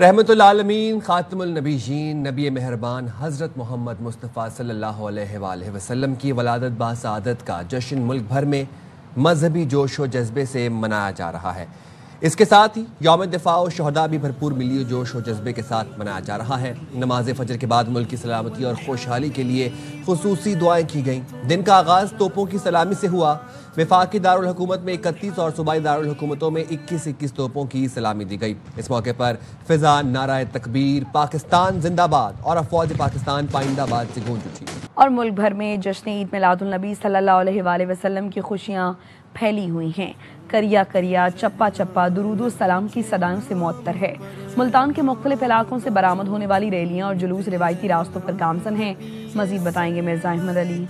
रहमतुल आलमीन खातमुल नबीयीन नबी मेहरबान हज़रत मोहम्मद मुस्तफ़ा सल्लल्लाहु अलैहि वसल्लम की वलादत बासआदत का जश्न मुल्क भर में मजहबी जोश व जज्बे से मनाया जा रहा है। इसके साथ ही यौम दिफा और शहदा भी भरपूर मिली जोश और जज्बे के साथ मनाया जा रहा है। नमाज फजर के बाद मुल्क की सलामती और खुशहाली के लिए खुसूसी दुआएं की गईं। दिन का आगाज़ तोपों की सलामी से हुआ। वफाकी दारुल हुकूमत में 31 और सूबाई दारुल हुकूमतों में 21-21 तोपों की सलामी दी गई। इस मौके पर फिजा नाराए तकबीर पाकिस्तान जिंदाबाद और अफवाज पाकिस्तान पाइंदाबाद से गूंज उठी और मुल्क भर में जश्न ईद मिलादुल नबी सल्लल्लाहु अलैहि वसल्लम की खुशियाँ फैली हुई हैं। करिया करिया चप्पा चप्पा दुरूद सलाम की सदाओं से मुअत्तर है। मुल्तान के मुख्तलिफ इलाकों से बरामद होने वाली रैलियां और जुलूस रिवायती रास्तों पर गामजन हैं। मजीद बताएंगे मिर्जा अहमद अली।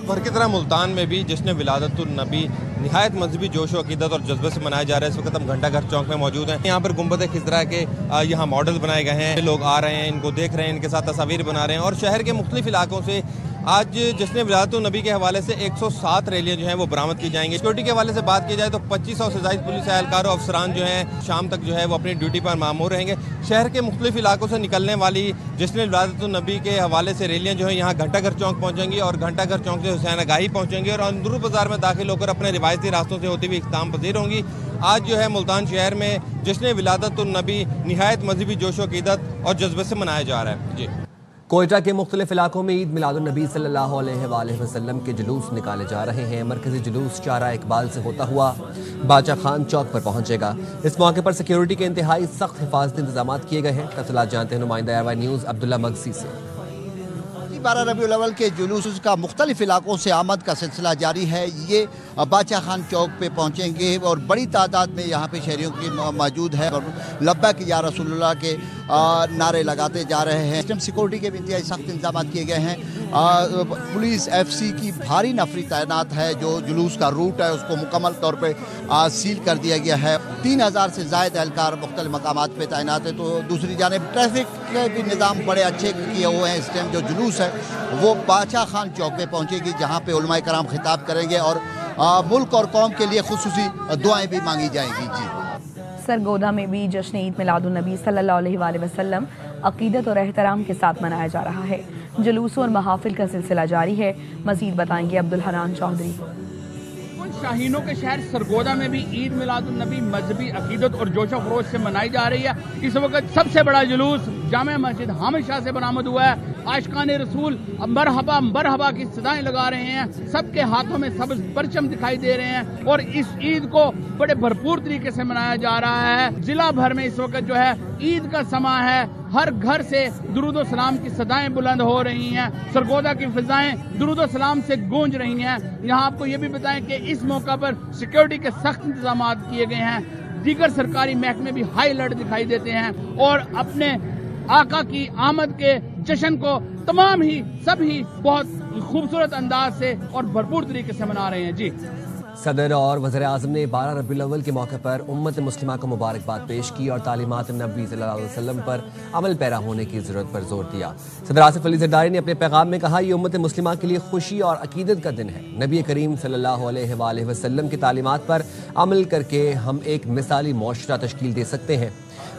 भर की तरह मुल्तान में भी जश्न विलादतुन नबी निहायत मजहबी जोश व अकीदत और जज्बे से मनाया जा रहा है। इस वक्त हम घंटा घर चौक में मौजूद हैं। यहाँ पर गुंबद खिजरा के यहाँ मॉडल बनाए गए हैं। लोग आ रहे हैं, इनको देख रहे हैं, इनके साथ तस्वीर बना रहे हैं। और शहर के मुख्तलिफ इलाकों से आज जश्न विलादतुन नबी के हवाले से 107 रैलियाँ जो हैं वो बरामद की जाएंगी। सिक्योरिटी के हवाले से बात की जाए तो 2500 से ज़ायद पुलिस एहलकार और अफसरान जो हैं शाम तक जो है वो अपनी ड्यूटी पर मामूर रहेंगे। शहर के मुख्तलिफ इलाकों से निकलने वाली जश्न विलादतुन नबी के हवाले से रैलियाँ जो है यहाँ घंटा घर चौक पहुँचेंगी और घंटा घर चौक से हुसैन आगाही पहुँचेंगी और अंदरू बाजार में दाखिल होकर अपने रिवायती रास्तों से होती हुई इख्तिताम पजीर होंगी। आज जो है मुल्तान शहर में जश्न विलादतुन नबी निहायत मजहबी जोश व अकीदत और जज्बे से मनाया जा रहा है। जी, कोयटा के मुख्तलिफ इलाकों में ईद मिलादुन नबी सल्लल्लाहु अलैहि वसल्लम के जुलूस निकाले जा रहे हैं। मरकजी जुलूस चारा इकबाल से होता हुआ बाचा खान चौक पर पहुंचेगा। इस मौके पर सिक्योरिटी के इंतहाई सख्त हिफाजती इंतजाम किए गए हैं। तफसीलात जानते हैं नुमाइंदा AY न्यूज़ अब्दुल्ला मगसी से। 12 रबीउल अव्वल के जुलूस का मुख्तलिफ इलाकों से आमद का सिलसिला जारी है। ये बाचा खान चौक पे पहुँचेंगे और बड़ी तादाद में यहाँ पे शहरियों की मौजूद है और लब्बैक या रसूलुल्लाह के नारे लगाते जा रहे हैं। सिस्टम सिक्योरिटी के भी इंतहाई सख्त इंतजाम किए गए हैं। पुलिस FC की भारी नफरी तैनात है। जो जुलूस का रूट है उसको मुकम्मल तौर पर सील कर दिया गया है। 3000 से ज़ायद एहलकार मुख्तलिफ मकामात पर तैनात है। तो दूसरी जानिब ट्रैफिक के भी निज़ाम बड़े अच्छे किए हुए हैं। इस टाइम जो जुलूस है वो बाचा खान चौक पे पहुंचेगी जहां पे उलमाए कराम खिताब करेंगे और मुल्क और कौम के लिए खुसूसी दुआएं भी मांगी जाएंगी। जी, सरगोदा में भी जश्न ईद मिलादुन नबी सल्लल्लाहु अलैहि वसल्लम अकीदत और एहतराम के साथ मनाया जा रहा है। जुलूस और महाफिल का सिलसिला जारी है। मजीद बताएंगे अब्दुल हनान चौधरी। शाहीनों के शहर सरगोदा में भी ईद मिलादुन नबी मजहबी अकीदत और जोशो खरोश से मनाई जा रही है। इस वक्त सबसे बड़ा जुलूस जामे मस्जिद हामिद शाह से बरामद हुआ है। आशिकाने रसूल मरहबा मरहबा की सदाएं लगा रहे हैं। सबके हाथों में सब्ज परचम दिखाई दे रहे हैं और इस ईद को बड़े भरपूर तरीके से मनाया जा रहा है। जिला भर में इस वक्त जो है ईद का समा है। हर घर से दुरूद सलाम की सदाएं बुलंद हो रही हैं। सरगोदा की फिजाएं दुरूद सलाम से गूंज रही हैं। यहाँ आपको ये भी बताएं कि इस मौका पर सिक्योरिटी के सख्त इंतजाम किए गए हैं। दीगर सरकारी महकमे भी हाई अलर्ट दिखाई देते हैं और अपने आका की आमद के जश्न को तमाम ही सभी बहुत खूबसूरत अंदाज से और भरपूर तरीके से मना रहे हैं। जी, सदर और वज़ीर आज़म ने 12 रबीउल अव्वल के मौके पर उम्मत मुस्लिमा को मुबारकबाद पेश की और तालीमात नबी सल्लल्लाहु अलैहि वसल्लम पर अमल पैरा होने की ज़रूरत पर जोर दिया। सदर आसिफ अली ज़रदारी ने अपने पैगाम में कहा, ये उम्मत मुस्लिमा के लिए खुशी और अकीदत का दिन है। नबी करीम सल्लल्लाहु अलैहि वसल्लम की तालीमात पर अमल करके हम एक मिसाली मुआशरा तश्कील दे सकते हैं।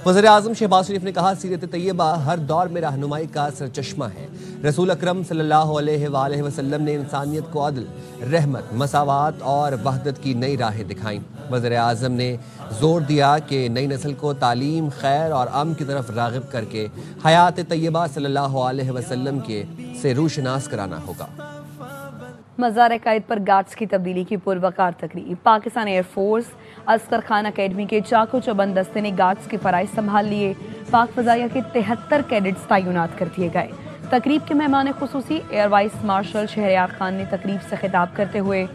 वज़ीर आज़म शहबाज शरीफ ने कहा, सीरत तैयबा हर दौर में रहनुमाई का सरचश्मा है। रसूल अकरम सल्लल्लाहु अलैहि वसल्लम ने इंसानियत को अदल, रहमत, मसावात और वहदत की नई राहें दिखाईं। वज़ीर आज़म ने जोर दिया कि नई नस्ल को तालीम, खैर और अमन की तरफ राग़िब करके हयात तैयबा सल्लल्लाहु अलैहि वसल्लम के से रूशनास कराना होगा। मज़ार कायद पर गार्ड्स की तब्दीली की पुरवकार तकरीब। Pakistan air force Oscar Khan academy के चाको चौबंद दस्ते ने गार्ड्स के फ़राइज़ संभाल लिए। पाक फ़ज़ाइया के 73 कैडेट्स तैनात कर दिए गए। तकरीब के मेहमान खुसूसी air vice marshal Shahryar Khan ने तकरीब से खिताब करते हुए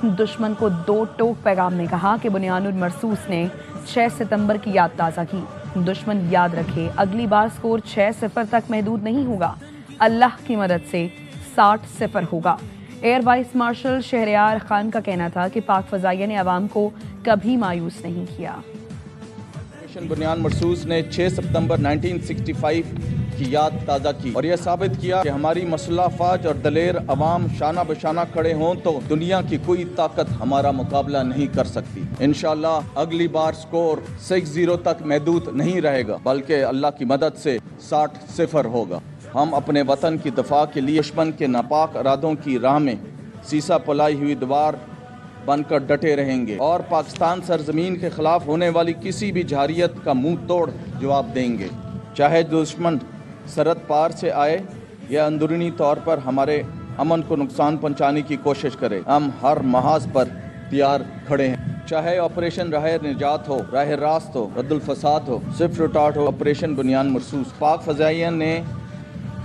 दुश्मन को 2 टोक पैगाम में कहा कि बुनियानुल मरसूस ने 6 सितंबर की याद ताज़ा की। दुश्मन याद रखे, अगली बार स्कोर 6-0 तक महदूद नहीं होगा। अल्लाह की मदद से 60-0 होगा। Air vice marshal Shahryar Khan का कहना था कि पाक फ़ज़ाइया ने अवाम को कभी मायूस नहीं किया। बुनियान मरसूस ने 6 सितंबर 1965 की याद ताज़ा की और यह साबित किया कि हमारी मसल्ह फ़ौज और दलेर अवाम शाना बशाना खड़े हों तो दुनिया की कोई ताकत हमारा मुकाबला नहीं कर सकती। इंशाअल्लाह अगली बार स्कोर 6-0 तक महदूद नहीं रहेगा, बल्कि अल्लाह की मदद से 60-0 होगा। हम अपने वतन की दफा के लिए दुश्मन के नापाक इरादों की राह में सीसा पलाई हुई दीवार बनकर डटे रहेंगे और पाकिस्तान सरजमीन के खिलाफ होने वाली किसी भी जारियत का मुंह तोड़ जवाब देंगे, चाहे दुश्मन सरहद पार से आए या अंदरूनी तौर पर हमारे अमन को नुकसान पहुंचाने की कोशिश करे। हम हर महाज पर तैयार खड़े हैं, चाहे ऑपरेशन राह निजात हो, राह रास्त हो, रद्दुल फसाद हो, स्विफ्ट रिटार्ट हो, ऑपरेशन बुनियान मरसूस। पाक फजाइया ने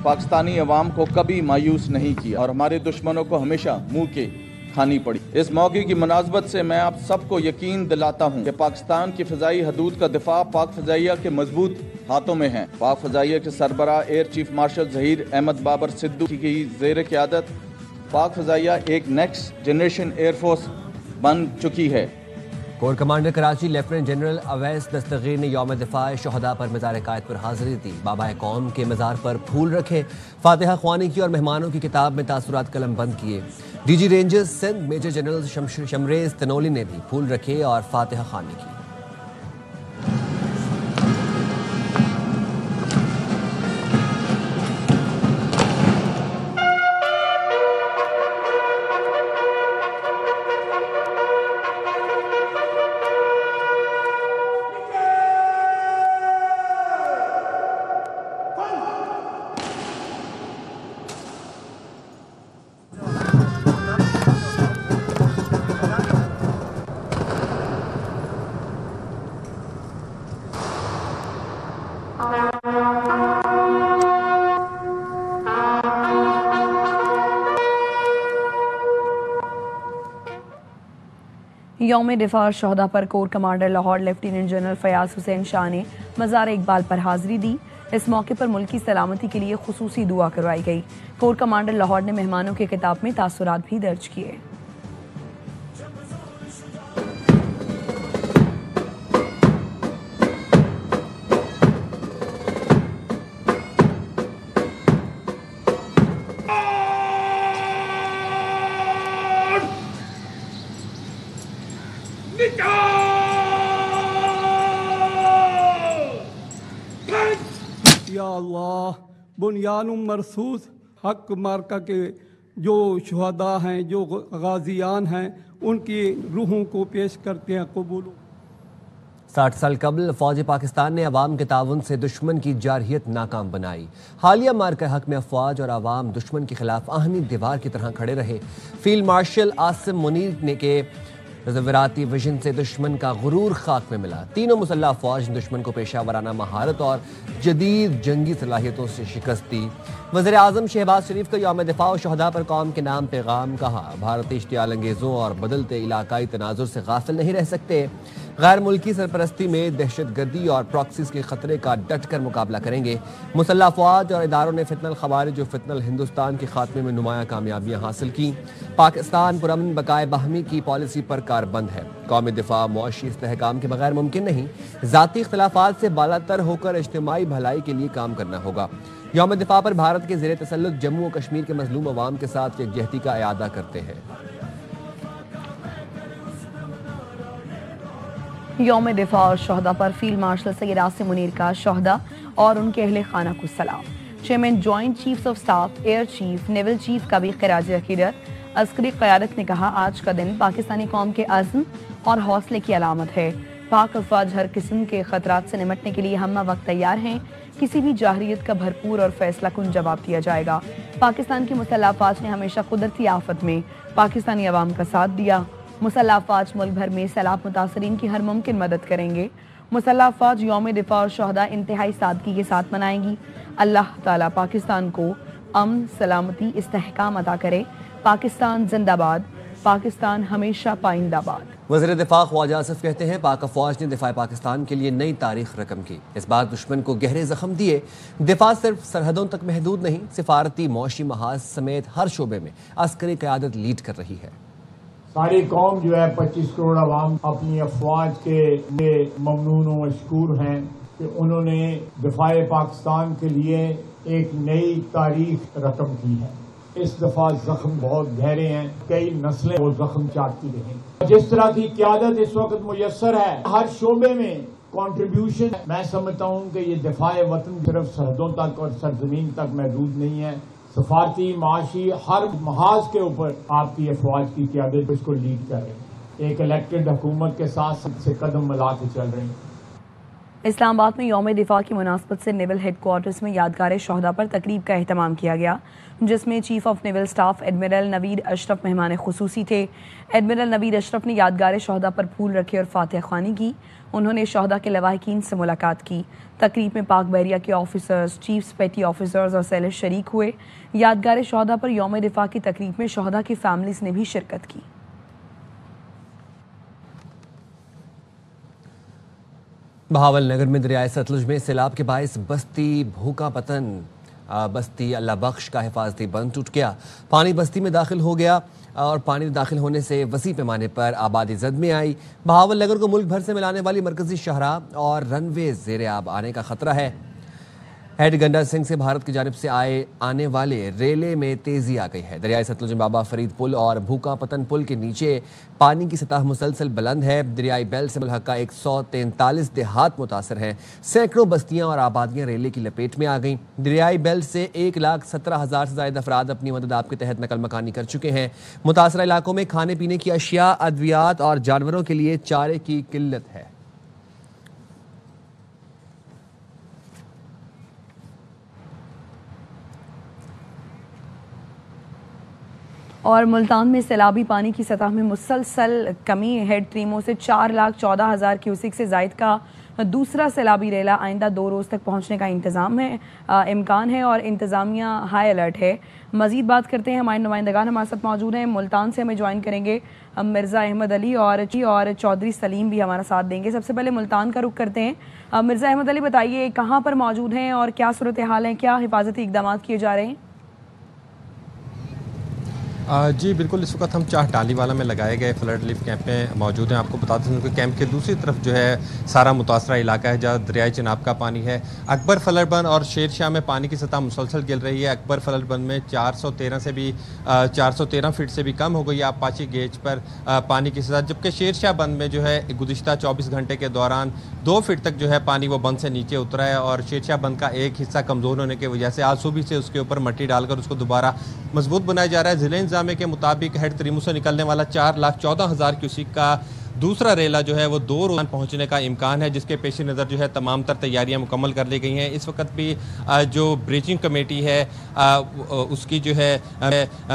पाकिस्तानी अवाम को कभी मायूस नहीं किया और हमारे दुश्मनों को हमेशा मुंह के खानी पड़ी। इस मौके की मुनासबत से मैं आप सबको यकीन दिलाता हूँ कि पाकिस्तान की फ़ज़ाई हदूद का दिफा पाक फ़ज़ाइया के मजबूत हाथों में है। पाक फ़ज़ाइया के सरबराह air chief marshal Zaheer Ahmed Babar Sidhu की ज़ेर क़यादत पाक फ़ज़ाइया एक नेक्स्ट जनरेशन एयरफोर्स बन चुकी है। Core commander Karachi lieutenant general Awais Dastgir ने यौम दिफा शहदा पर मज़ार कायद पर हाज़िरी दी। बाबा कौम के मज़ार पर फूल रखे, फातिहा ख्वानी की और मेहमानों की किताब में तासुरात कलम बंद किए। DG rangers Sindh major general Shamrez Tanoli ने भी फूल रखे और फातिहा ख्वानी की। यौम दिफा शहदा पर corps commander Lahore lieutenant general Fayaz Hussain Shah ने मज़ार इकबाल पर हाजिरी दी। इस मौके पर मुल्क की सलामती के लिए खुसूसी दुआ करवाई गई। कोर कमांडर लाहौर ने मेहमानों के किताब में तासुरात भी दर्ज किए। या अल्लाह बुनियानुम मरसूस हक मार्का के जो शुहदा हैं, जो गाजियान हैं, उनकी रूहों को पेश करते हैं कबूल। 60 साल कबल फौज पाकिस्तान ने अवाम के ताउन से दुश्मन की जारहियत नाकाम बनाई। हालिया मार्का हक में अफवाज और अवाम दुश्मन के खिलाफ आहनी दीवार की तरह खड़े रहे। फील्ड मार्शल आसिम मुनीर ने के ज़राती विजन से दुश्मन का गुरूर खाक में मिला। तीनों मुसल्लह अफवाज ने दुश्मन को पेशा वराना महारत और जदीद जंगी सलाहियतों से शिकस्त दी। वज़ीर आज़म शहबाज शरीफ का यौम दिफा और शहदा पर कौम के नाम पैगाम कहा। भारतीय इश्तियाल अंगेज़ों और बदलते इलाकाई तनाजुर से गाफिल नहीं रह सकते। गैर मुल्की सरपरस्ती में दहशतगर्दी और प्रॉक्सीज के खतरे का डट कर मुकाबला करेंगे। मुसल्लह अफवाज और इदारों ने फितनल खवारिज और फितनल हिंदुस्तान के खात्मे में नुमाया कामयाबियाँ हासिल की। पाकिस्तान पुरअमन बकाए बाहमी की पॉलिसी पर कारबंद है। कौमी दिफा मुआशी इस्तेहकाम के बगैर मुमकिन नहीं। ज़ाती इख्तिलाफात से बालातर होकर इज्तिमाई भलाई के लिए काम करना होगा। यौम दिफा पर भारत के ज़ेर तसल्लुत जम्मू और कश्मीर के मजलूम अवाम के साथ यकजहती का इयादा करते हैं। यौम दिफा और शहदा पर फील्ड मार्शल सैयद आसिम मुनीर का शहदा और उनके अहले खाना को सलाम। Chairman joint chiefs of staff, air chief, naval chief का भी खिराज अकीदत। अस्करी क़यादत ने कहा, आज का दिन पाकिस्तानी कौम के अज़्म और हौसले की अलामत है। पाक अफवाज हर किस्म के खतरात से निमटने के लिए हम वक्त तैयार हैं। किसी भी जाहरियत का भरपूर और फैसला कुन जवाब दिया जाएगा। पाकिस्तान की मुसल्लह अफवाज ने हमेशा कुदरती आफत में पाकिस्तानी अवाम का साथ दिया। मुसल्लह अफवाज मुल्क भर में सैलाब मुतासरीन की हर मुमकिन मदद करेंगे। मुसल्लह अफवाज यौम दिफा और शहदा इंतहाई सादगी के साथ मनाएंगी। अल्लाह ताला पाकिस्तान को अमन, सलामती, इस्तेहकाम अता करे। पाकिस्तान जिंदाबाद, पाकिस्तान हमेशा पाइंदाबाद। वज़ीर दिफा ख्वाजा आसिफ कहते हैं, पाक अफवाज ने दिफा पाकिस्तान के लिए नई तारीख रकम की। इस बार दुश्मन को गहरे जख्म दिए। दिफा सिर्फ सरहदों तक महदूद नहीं, सिफारती, मौशी महाज समेत हर शोबे में अस्करी क़यादत लीड कर रही है। सारी कौम जो है 25 करोड़ आवाम अपनी अफवाज के लिए ममनून व मशकूर हैं। कि उन्होंने दिफाए पाकिस्तान के लिए एक नई तारीख रकम की है। इस दफा जख्म बहुत गहरे हैं, कई नस्लें वो जख्म चाटती रही। जिस तरह की क़यादत इस वक्त मुयस्सर है हर शोबे में कंट्रीब्यूशन, मैं समझता हूं कि ये दिफाए वतन सिर्फ सरहदों तक और सरजमीन तक महदूद नहीं है, सफारती माशी हर महाज के ऊपर आपकी अफवाज की क़यादत इसको लीड कर रही है। एक इलेक्टेड हुकूमत के साथ से कदम मिला के चल रही है। इस्लामाबाद में यौम दिफा की मुनासबत से नेवल हेडक्वार्टर्स में यादगार शोहदा पर तकरीब का एहतमाम किया गया, जिसमें chief of naval staff admiral Naveed Ashraf मेहमान खुसूसी थे। एडमिरल नवीद अशरफ ने यादगार शोहदा पर फूल रखे और फातिहा ख्वानी की। उन्होंने शोहदा के लवाहिकीन से मुलाकात की। तकरीब में पाक बहरिया के ऑफिसर्स, चीफ्स, पेटी ऑफिसर्स और सेलर्स शरीक हुए। यादगार शोहदा पर यौम दिफा की तकरीब में शोहदा की फैमिलीज ने भी शिरकत की। बहावल नगर में दरियाए सतलुज में सैलाब के बायस बस्ती भूका पतन बस्ती अल्लाह बख्श का हिफाजती बंद टूट गया। पानी बस्ती में दाखिल हो गया और पानी दाखिल होने से वसी पैमाने पर आबादी जद में आई। बहावल नगर को मुल्क भर से मिलाने वाली मरकजी शाहराह और रनवे ज़ेरे आब आने का खतरा है। हेड गंडा सिंह से भारत की जानिब से आने वाले रेले में तेजी आ गई है। दरियाए सतलुज में बाबा फरीद पुल और भूका पतन पुल के नीचे पानी की सतह मुसलसल बुलंद है। दरियाई बेल से मुल्हका 143 देहात मुतासर हैं। सैकड़ों बस्तियां और आबादियां रेले की लपेट में आ गईं। दरियाई बेल से 1,17,000 से ज्यादा अफराद अपनी मदद आपके तहत नकल मकानी कर चुके हैं। मुतासरा इलाकों में खाने पीने की अशिया, अद्वियात और जानवरों के लिए चारे की किल्लत है। और मुल्तान में सैलाबी पानी की सतह में मुसलसल कमी। हेड ट्रीमों से 4,14,000 क्यूसिक से जायद का दूसरा सैलाबी रेला आइंदा 2 रोज़ तक पहुंचने का इम्कान है और इंतज़ामिया हाई अलर्ट है। मज़ीद बात करते हैं, हमारे नुमाइंदगान हमारे साथ मौजूद हैं। मुल्तान से हमें ज्वाइन करेंगे मिर्ज़ा अहमद अली और चौधरी सलीम भी हमारा साथ देंगे। सबसे पहले मुल्तान का रुख करते हैं। मिर्ज़ा अहमद अली, बताइए कहाँ पर मौजूद हैं और क्या सूरत हाल है, क्या हिफाजती इक़दाम किए जा रहे हैं? जी बिल्कुल, इस वक्त हम चाह टालीवाला में लगाए गए फ्लड रिलीफ कैंप में मौजूद हैं। आपको बताते हैं कि कैंप के दूसरी तरफ जो है सारा मुतासरा इलाका है जहाँ दरियाई चिनाब का पानी है। अकबर फ्लड बंद और शेर शाह में पानी की सतह मुसलसल गिर रही है। अकबर फ्लड बंद में 413 फीट से भी कम हो गई है अपाची गेज पर पानी की सतह, जबकि शेर शाह बंद में जो है गुज़िश्ता 24 घंटे के दौरान 2 फीट तक जो है पानी वो बंद से नीचे उतरा है और शेर शाह बंद का एक हिस्सा कमज़ोर होने की वजह से आज सुबह से उसके ऊपर मट्टी डालकर उसको दोबारा मजबूत बनाया जा रहा है। ज़िले इंतज़ामिया के मुताबिक हेड त्रीमू से निकलने वाला 4,14,000 क्यूसिक का दूसरा रेला जो है वो 2 रोज़ पहुंचने का इम्कान है, जिसके पेश नज़र जो है तमाम तर तैयारियां मुकम्मल कर ली गई हैं। इस वक्त भी जो ब्रीचिंग कमेटी है उसकी जो है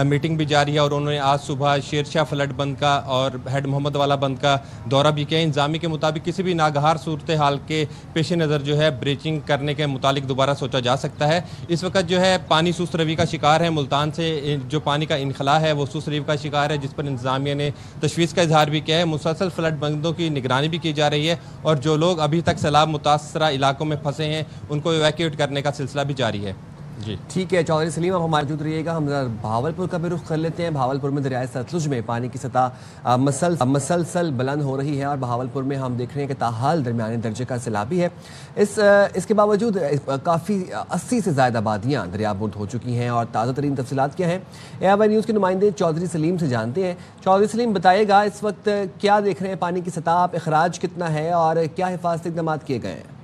मीटिंग भी जारी है और उन्होंने आज सुबह शेर शाह फ्लड बंद का और हेड मोहम्मद वाला बंद का दौरा भी किया। इंतज़ामी के मुताबिक किसी भी नागहार सूरत हाल के पेश नज़र जो है ब्रीचिंग करने के मुतालिक दोबारा सोचा जा सकता है। इस वक्त जो है पानी सुस्त रवी का शिकार है। मुल्तान से जो पानी का इनखला है वो सुस्त रवी का शिकार है, जिस पर इंतज़ामिया ने तशवीश का इजहार भी किया है। मुसलसल फ्लड बंदों की निगरानी भी की जा रही है और जो लोग अभी तक सैलाब मुतासरा इलाकों में फंसे हैं उनको इवैक्यूएट करने का सिलसिला भी जारी है। जी ठीक है चौधरी सलीम, आप हमारे मौजूद रहिएगा। हम भावलपुर का भी रुख कर लेते हैं। भावलपुर में दरियाए सतलुज में पानी की सतह मसलसल बुलंद हो रही है और भावलपुर में हम देख रहे हैं कि ताहाल दरमियाने दर्जे का सैलाबी है। इसके बावजूद काफ़ी 80 से ज़्यादा आबादियाँ दरियाबुर्द हो चुकी हैं और ताज़ा तरीन तफसीलात क्या हैं AIY न्यूज़ के नुमाइंदे चौधरी सलीम से जानते हैं। चौधरी सलीम, बताइएगा इस वक्त क्या देख रहे हैं, पानी की सतह, अखराज कितना है और क्या हिफाजती इक़दाम किए गए हैं?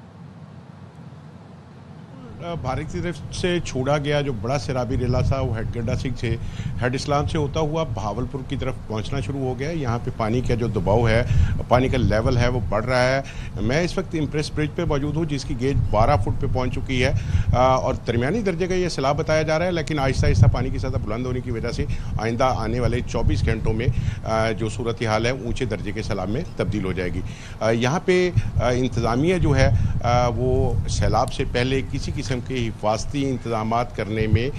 भारत की तरफ से छोड़ा गया जो बड़ा सैलाबी रेला था वो हेड गंडा सिंह से हेड इस्लाम से होता हुआ भावलपुर की तरफ पहुंचना शुरू हो गया है। यहाँ पे पानी का जो दबाव है, पानी का लेवल है वो बढ़ रहा है। मैं इस वक्त इम्प्रेस ब्रिज पे मौजूद हूँ जिसकी गेज 12 फुट पे पहुँच चुकी है और दरमियानी दर्जे का ये सैलाब बताया जा रहा है, लेकिन आहिस्ता आहिस्ता पानी की सतह बुलंद होने की वजह से आइंदा आने वाले 24 घंटों में जो सूरत हाल है ऊँचे दर्जे के सैलाब में तब्दील हो जाएगी। यहाँ पे इंतज़ामिया जो है वो सैलाब से पहले किसी किस्म किस्म के हिफाजती इंतजाम करने में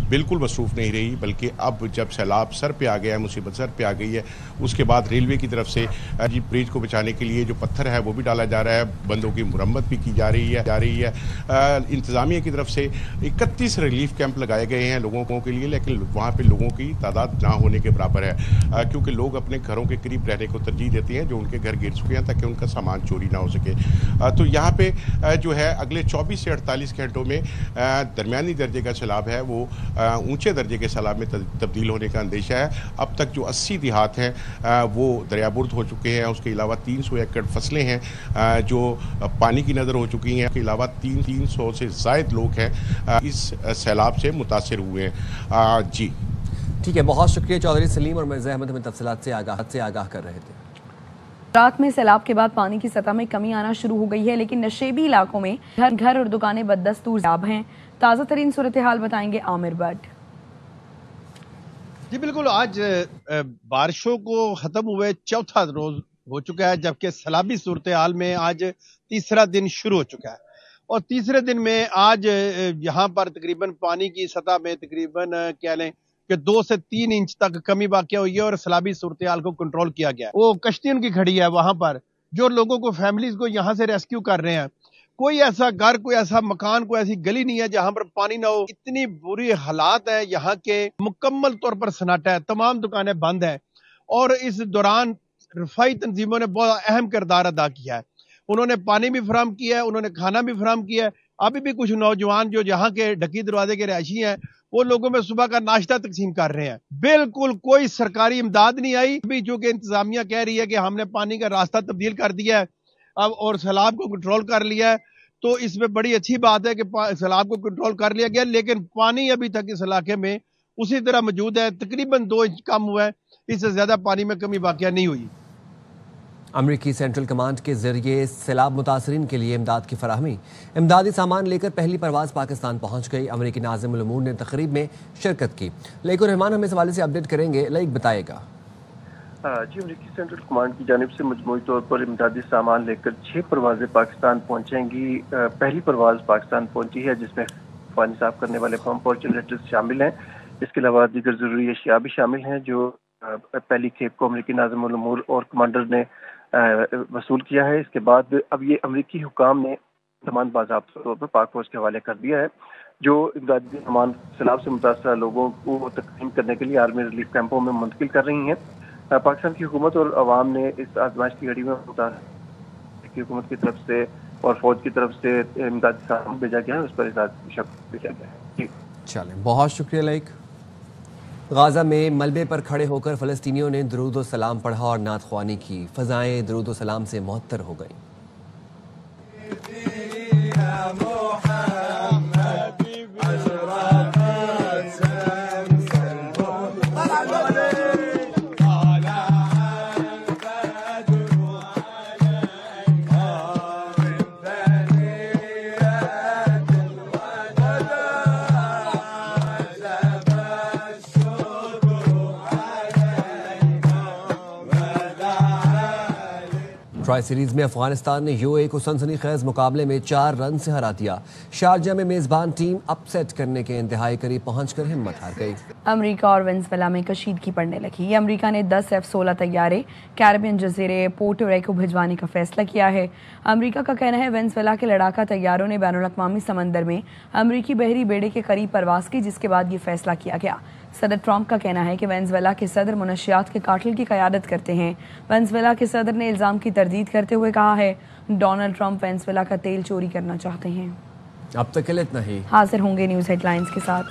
बिल्कुल मसरूफ़ नहीं रही, बल्कि अब जब सैलाब सर पे आ गया है, मुसीबत सर पे आ गई है, उसके बाद रेलवे की तरफ से ब्रिज को बचाने के लिए जो पत्थर है वो भी डाला जा रहा है, बंदों की मुरम्मत भी की जा रही है। इंतज़ामिया की तरफ से 31 रिलीफ कैंप लगाए गए हैं लोगों के लिए, लेकिन वहाँ पे लोगों की तादाद ना होने के बराबर है, क्योंकि लोग अपने घरों के करीब रहने को तरजीह देते हैं जो उनके घर गिर चुके हैं, ताकि उनका सामान चोरी ना हो सके। तो यहाँ पे जो है अगले 24 से 48 घंटों में दरमियानी दर्जे का सैलाब है वो ऊंचे दर्जे के सैलाब में तब्दील होने का अंदेशा है। अब तक जो 80 देहात हैं वो दरियाबुर्द हो चुके हैं, उसके अलावा 300 एकड़ फसलें हैं जो पानी की नज़र हो चुकी हैं, उसके अलावा 300 से ज़ायद लोग हैं इस सैलाब से मुतासिर हुए हैं। जी ठीक है, बहुत शुक्रिया चौधरी सलीम और मिर्ज़ा अहमद हमें तफसीलात से आगाह कर रहे थे। रात में सैलाब के बाद पानी की सतह में कमी आना शुरू हो गई है, लेकिन नशेबी इलाकों में घर और दुकानें बदस्तूर सैलाब हैं। ताज़ा तरीन सूरत हाल बताएंगे आमिर भट्ट। जी बिल्कुल, आज बारिशों को खत्म हुए चौथा रोज हो चुका है, जबकि सैलाबी सूरत हाल में आज तीसरा दिन शुरू हो चुका है। और तीसरे दिन में आज यहाँ पर तकरीबन पानी की सतह में तकरीबन कह लें कि 2 से 3 इंच तक कमी वाक़या हुई है और सैलाबी सूरत हाल को कंट्रोल किया गया है। वो कश्ती उनकी खड़ी है वहां पर, जो लोगों को, फैमिलीज को यहाँ से रेस्क्यू कर रहे हैं। कोई ऐसा घर, कोई ऐसा मकान, कोई ऐसी गली नहीं है जहां पर पानी ना हो। इतनी बुरी हालात है यहाँ के, मुकम्मल तौर पर सन्नाटा है, तमाम दुकानें बंद है। और इस दौरान रफाई तंजीमों ने बहुत अहम किरदार अदा किया है। उन्होंने पानी भी फराहम किया है, उन्होंने खाना भी फराहम किया है। अभी भी कुछ नौजवान जो यहाँ के ढकी दरवाजे के रहायशी हैं, वो लोगों में सुबह का नाश्ता तकसीम कर रहे हैं। बिल्कुल कोई सरकारी इमदाद नहीं आई। अभी जो कि इंतजामिया कह रही है कि हमने पानी का रास्ता तब्दील कर दिया है अब और सैलाब को कंट्रोल कर लिया है, तो इसमें बड़ी अच्छी बात है कि सैलाब को कंट्रोल कर लिया गया, लेकिन पानी अभी तक इस इलाके में उसी तरह मौजूद है। तकरीबन 2 इंच कम हुआ है, इससे ज्यादा पानी में कमी वाक़या नहीं हुई। अमरीकी सेंट्रल कमांड के जरिए सैलाब मुतासरीन के लिए इमदाद की फराहमी। इमदादी सामान लेकर पहली परवाज़ पाकिस्तान पहुंच गई। अमरीकी नाज़िम उल उमूर ने तकरीब में शिरकत की। लईक रहमान हमें इस हवाले से अपडेट करेंगे। लईक बताएगा। जी, अमरीकी सेंट्रल कमांड की जानिब से मजमूई तौर पर इमदादी सामान लेकर 6 परवाज़ें पाकिस्तान पहुँचेंगी। पहली परवाज़ पाकिस्तान पहुँची है जिसमें पानी साफ करने वाले पंप और जनरेटर्स शामिल हैं। इसके अलावा दीगर ज़रूरी अशिया भी शामिल हैं जो पहली खेप को अमरीकी नाज़िम उल उमूर और कमांडर ने वसूल किया है। इसके बाद अब ये अमरीकी हुकाम ने सामान बाज़ाब्ता तौर पर पाक फौज के हवाले कर दिया है, जो इमदादी सामान सैलाब से मुतासर लोगों को तकसीम करने के लिए आर्मी रिलीफ कैंपों में मुंतकिल कर रही हैं। पाकिस्तान की हुकूमत और अवाम ने इस आजमाइश की घड़ी में हुकूमत की तरफ से और फौज की तरफ से इमदादी सामान भेजा गया है, उस पर भेजा गया है। चलें, बहुत शुक्रिया लाइक। गाजा में मलबे पर खड़े होकर फ़लस्तीनियों ने दुरूद व सलाम पढ़ा और नात ख्वानी की। फ़ज़ाएँ दुरूद व सलाम से मुअत्तर हो गईं। ट्राई सीरीज में अफगानिस्तान ने यूएई को सनसनीखेज मुकाबले में 4 रन से हरा दिया। शारजा में मेजबान टीम अपसेट करने के इंतहाई करीब पहुंचकर हिम्मत हार गई। अमेरिका और वेनेजुएला में कशीदगी पड़ने लगी। अमेरिका ने 10 F-16 तैयारे कैरिबियन जजीरे पोर्टो रिको भिजवाने का फैसला किया है। अमेरिका का कहना है वेनेजुएला के लड़ाका तैयारों ने बैनुल-अक़वामी समंदर में अमेरिकी बहरी बेड़े के करीब परवास की, जिसके बाद ये फैसला किया गया। सदर ट्रंप का कहना है कि वेनेजुएला के सदर मुनशियात के कातिल की क़यादत करते हैं। वेनेजुएला के सदर ने इल्ज़ाम की तरदीद करते हुए कहा है डोनाल्ड ट्रंप वेनेजुएला का तेल चोरी करना चाहते हैं। अब तक के लिए इतना ही। हाजिर होंगे न्यूज़ हेडलाइंस के साथ।